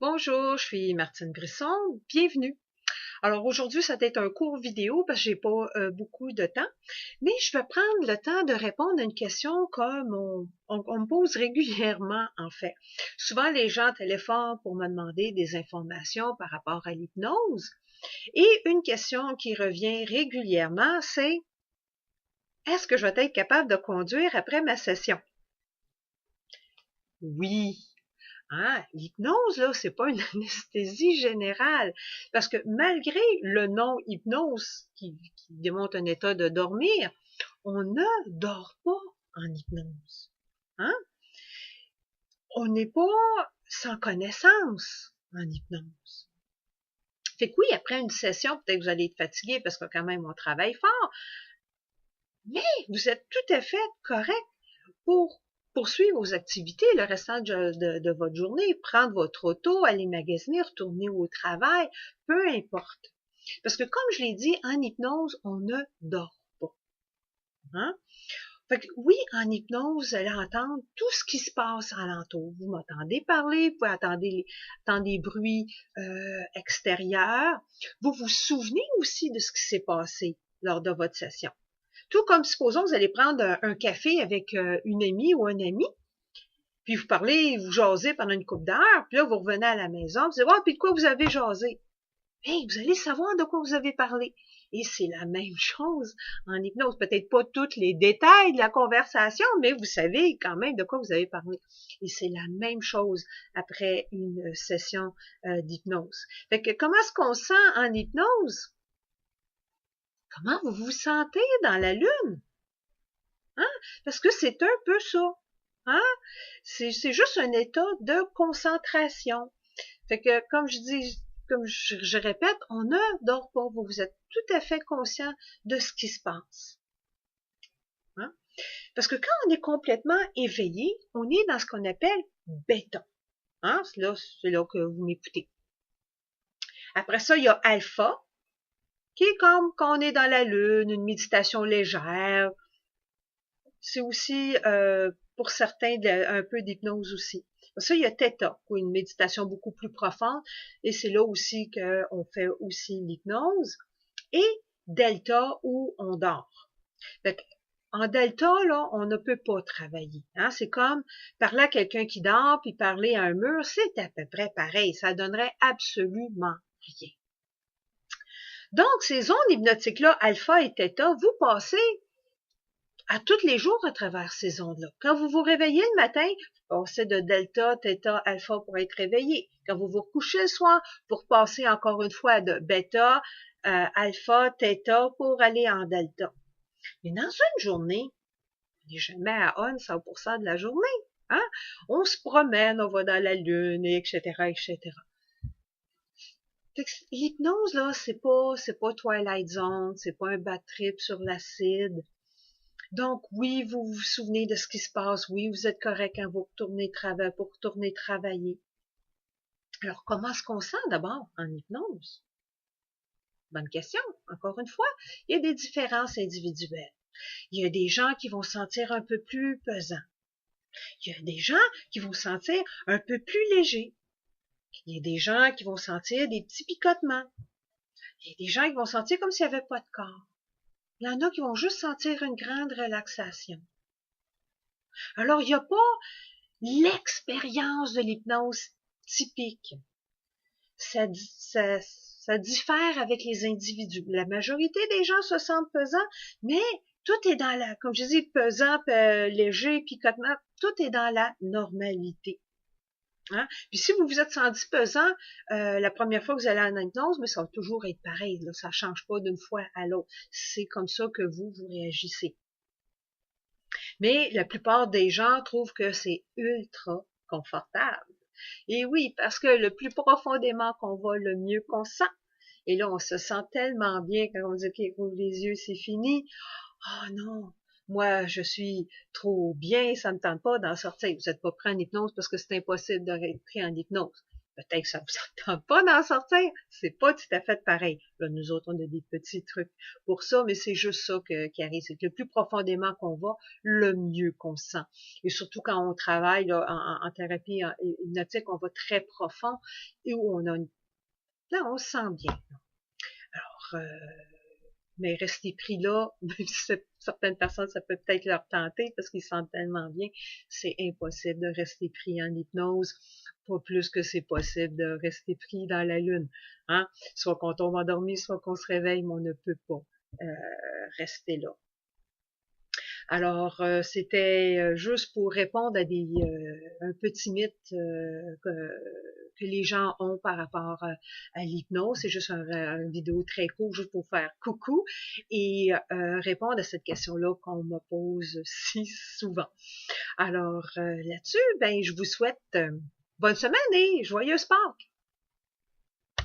Bonjour, je suis Martine Brisson, bienvenue. Alors aujourd'hui, ça va être un court vidéo parce que j'ai pas beaucoup de temps, mais je vais prendre le temps de répondre à une question comme on me pose régulièrement en fait. Souvent, les gens téléphonent pour me demander des informations par rapport à l'hypnose et une question qui revient régulièrement, c'est est-ce que je vais être capable de conduire après ma session? Oui. Ah, l'hypnose, là, c'est pas une anesthésie générale. Parce que malgré le nom hypnose qui démontre un état de dormir, on ne dort pas en hypnose. Hein? On n'est pas sans connaissance en hypnose. Fait que oui, après une session, peut-être que vous allez être fatigué parce que quand même on travaille fort, mais vous êtes tout à fait correct pour poursuivre vos activités le restant de votre journée, prendre votre auto, aller magasiner, retourner au travail, peu importe. Parce que comme je l'ai dit, en hypnose, on ne dort pas. Hein? Fait que oui, en hypnose, vous allez entendre tout ce qui se passe alentour. Vous m'entendez parler, vous pouvez entendre des bruits extérieurs. Vous vous souvenez aussi de ce qui s'est passé lors de votre session. Tout comme, supposons, vous allez prendre un café avec une amie ou un ami, puis vous parlez, vous jasez pendant une couple d'heures, puis là, vous revenez à la maison, vous dites, oh, puis de quoi vous avez jasé? Hey, vous allez savoir de quoi vous avez parlé. Et c'est la même chose en hypnose. Peut-être pas tous les détails de la conversation, mais vous savez quand même de quoi vous avez parlé. Et c'est la même chose après une session d'hypnose. Fait que comment est-ce qu'on sent en hypnose? Comment vous vous sentez dans la lune? Hein? Parce que c'est un peu ça. Hein? C'est juste un état de concentration. Fait que, comme je dis, comme je répète, on ne dort pas. Vous êtes tout à fait conscient de ce qui se passe. Hein? Parce que quand on est complètement éveillé, on est dans ce qu'on appelle bêta. Hein? C'est là que vous m'écoutez. Après ça, il y a alpha, qui est comme quand on est dans la lune, une méditation légère. C'est aussi, pour certains, un peu d'hypnose aussi. Ça, il y a Theta, ou une méditation beaucoup plus profonde, et c'est là aussi qu'on fait aussi l'hypnose. Et Delta, où on dort. Fait en Delta, là, on ne peut pas travailler. Hein? C'est comme parler à quelqu'un qui dort, puis parler à un mur, c'est à peu près pareil. Ça donnerait absolument rien. Donc, ces ondes hypnotiques-là, alpha et theta, vous passez à tous les jours à travers ces ondes-là. Quand vous vous réveillez le matin, vous passez de delta, theta, alpha pour être réveillé. Quand vous vous recouchez le soir, pour passer encore une fois de bêta, alpha, theta pour aller en delta. Mais dans une journée, on n'est jamais à on 100% de la journée. Hein? On se promène, on va dans la lune, etc., etc. L'hypnose, là, c'est pas Twilight Zone, c'est pas un bad trip sur l'acide. Donc, oui, vous vous souvenez de ce qui se passe. Oui, vous êtes correct quand vous retournez travailler. Alors, comment est-ce qu'on sent d'abord en hypnose? Bonne question. Encore une fois, il y a des différences individuelles. Il y a des gens qui vont sentir un peu plus pesant. Il y a des gens qui vont sentir un peu plus léger. Il y a des gens qui vont sentir des petits picotements. Il y a des gens qui vont sentir comme s'il n'y avait pas de corps. Il y en a qui vont juste sentir une grande relaxation. Alors, il n'y a pas l'expérience de l'hypnose typique. Ça diffère avec les individus. La majorité des gens se sentent pesants, mais tout est dans la, comme je dis, pesant, léger, picotement, tout est dans la normalité. Hein? Puis si vous vous êtes senti pesant la première fois que vous allez en hypnose, mais ça va toujours être pareil. Là, ça change pas d'une fois à l'autre. C'est comme ça que vous réagissez. Mais la plupart des gens trouvent que c'est ultra confortable. Et oui, parce que le plus profondément qu'on va, le mieux qu'on sent. Et là, on se sent tellement bien quand on dit, OK, ouvre les yeux, c'est fini. Oh non, moi, je suis trop bien, ça me tente pas d'en sortir. Vous n'êtes pas pris en hypnose parce que c'est impossible de rentrer en hypnose. Peut-être que ça vous tente pas d'en sortir. C'est pas tout à fait pareil. Là, nous autres, on a des petits trucs pour ça, mais c'est juste ça qui arrive. C'est que le plus profondément qu'on va, le mieux qu'on se sent. Et surtout quand on travaille là, en thérapie hypnotique, on va très profond et où on a là, on se sent bien. Alors, mais rester pris là, même si certaines personnes, ça peut peut-être leur tenter parce qu'ils se sentent tellement bien, c'est impossible de rester pris en hypnose, pas plus que c'est possible de rester pris dans la lune. Hein? Soit qu'on tombe endormi, soit qu'on se réveille, mais on ne peut pas rester là. Alors, c'était juste pour répondre à un petit mythe que les gens ont par rapport à l'hypnose. C'est juste une vidéo très courte, juste pour faire coucou et répondre à cette question-là qu'on me pose si souvent. Alors, là-dessus, ben, je vous souhaite bonne semaine et joyeuse Pâques!